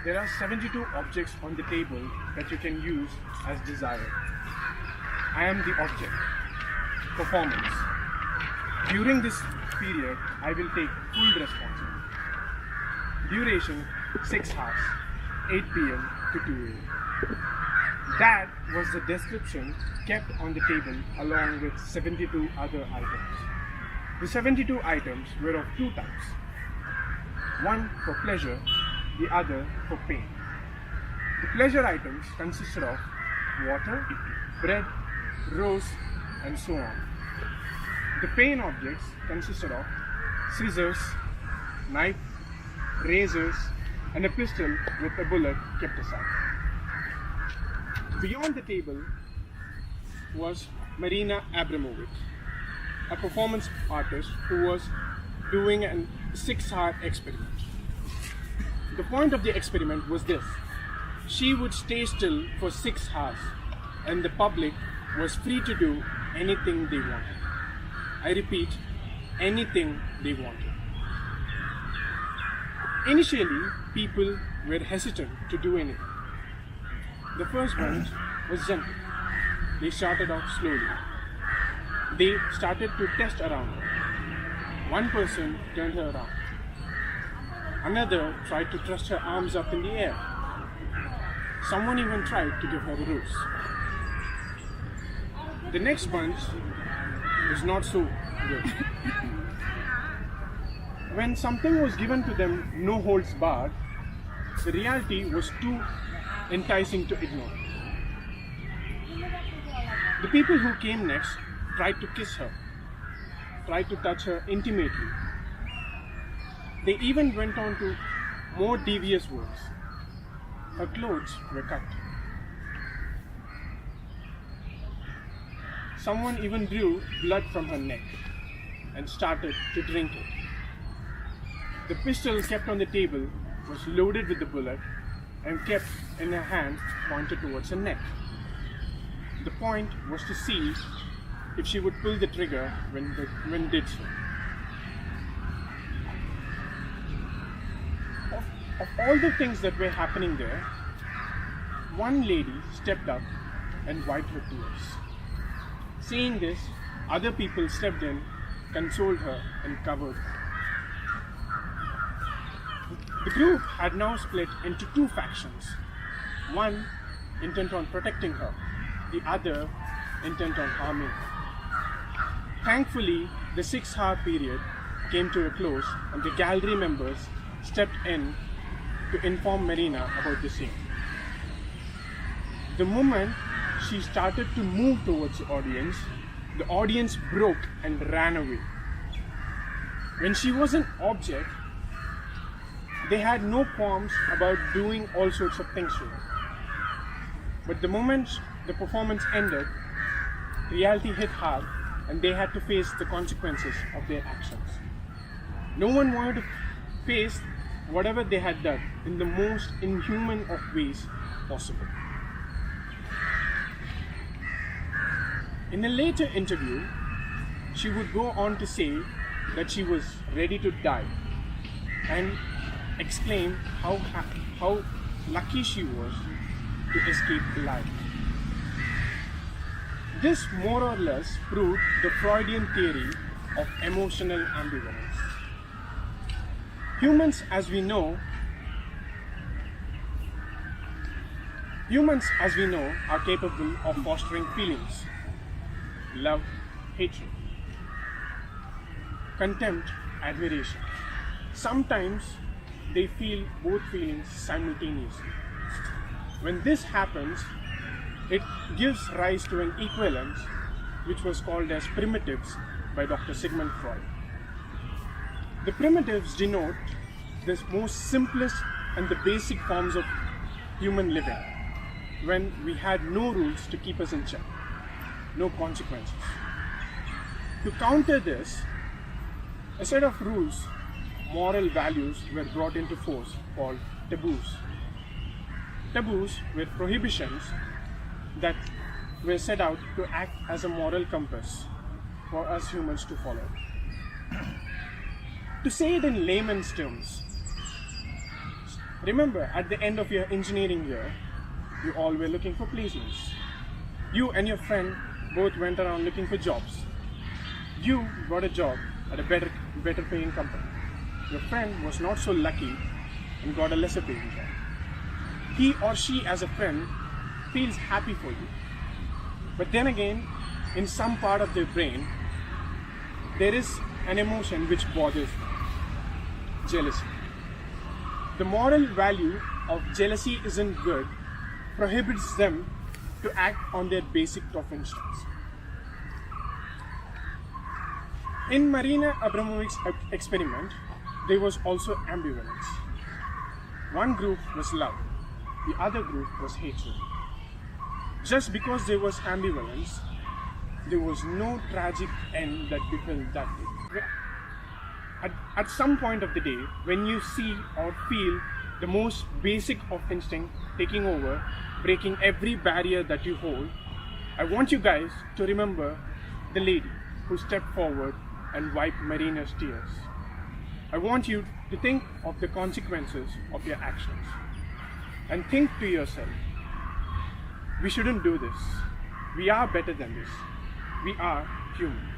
There are 72 objects on the table that you can use as desired. I am the object. Performance. During this period, I will take full responsibility. Duration 6 hours, 8 p.m. to 2 a.m. That was the description kept on the table along with 72 other items. The 72 items were of two types. One for pleasure, the other for pain. The pleasure items consisted of water, bread, rose, and so on. The pain objects consisted of scissors, knife, razors, and a pistol with a bullet kept aside. Beyond the table was Marina Abramovic, a performance artist who was doing a 6-hour experiment. The point of the experiment was this: she would stay still for 6 hours and the public was free to do anything they wanted. I repeat, anything they wanted. Initially, people were hesitant to do anything. The first bunch was gentle. They started off slowly. They started to test around her. One person turned her around. Another tried to thrust her arms up in the air. Someone even tried to give her a rose. The next bunch was not so good. When something was given to them no holds barred, the reality was too enticing to ignore. The people who came next tried to kiss her, tried to touch her intimately. They even went on to more devious words. Her clothes were cut. Someone even drew blood from her neck and started to drink it. The pistol kept on the table was loaded with the bullet and kept in her hand pointed towards her neck. The point was to see if she would pull the trigger when did so. Of all the things that were happening there, one lady stepped up and wiped her tears. Seeing this, other people stepped in, consoled her, and covered her. The group had now split into two factions. One intent on protecting her, the other intent on harming her. Thankfully, the 6-hour period came to a close and the gallery members stepped in to inform Marina about the scene. The moment she started to move towards the audience broke and ran away. When she was an object, they had no qualms about doing all sorts of things to her. But the moment the performance ended, reality hit hard and they had to face the consequences of their actions. No one wanted to face whatever they had done in the most inhuman of ways possible. In a later interview, she would go on to say that she was ready to die and explain how lucky she was to escape alive. This more or less proved the Freudian theory of emotional ambivalence. Humans, as we know, are capable of fostering feelings: love, hatred, contempt, admiration. Sometimes they feel both feelings simultaneously. When this happens, it gives rise to an equivalence which was called as primitives by Dr. Sigmund Freud. The primitives denote the most simplest and the basic forms of human living, when we had no rules to keep us in check, no consequences. To counter this, a set of rules, moral values were brought into force called taboos. Taboos were prohibitions that were set out to act as a moral compass for us humans to follow. To say it in layman's terms, Remember, at the end of your engineering year, you all were looking for placements. You and your friend both went around looking for jobs. You got a job at a better paying company. Your friend was not so lucky and got a lesser paying job. He or she as a friend feels happy for you. But then again, in some part of their brain, there is an emotion which bothers them: jealousy. The moral value of jealousy isn't good, prohibits them to act on their basic top instincts. In Marina Abramovic's experiment, there was also ambivalence. One group was love, the other group was hatred. Just because there was ambivalence, there was no tragic end that befell that day. At some point of the day, when you see or feel the most basic of instinct taking over, breaking every barrier that you hold, I want you guys to remember the lady who stepped forward and wiped Marina's tears. I want you to think of the consequences of your actions and think to yourself, we shouldn't do this. We are better than this. We are human.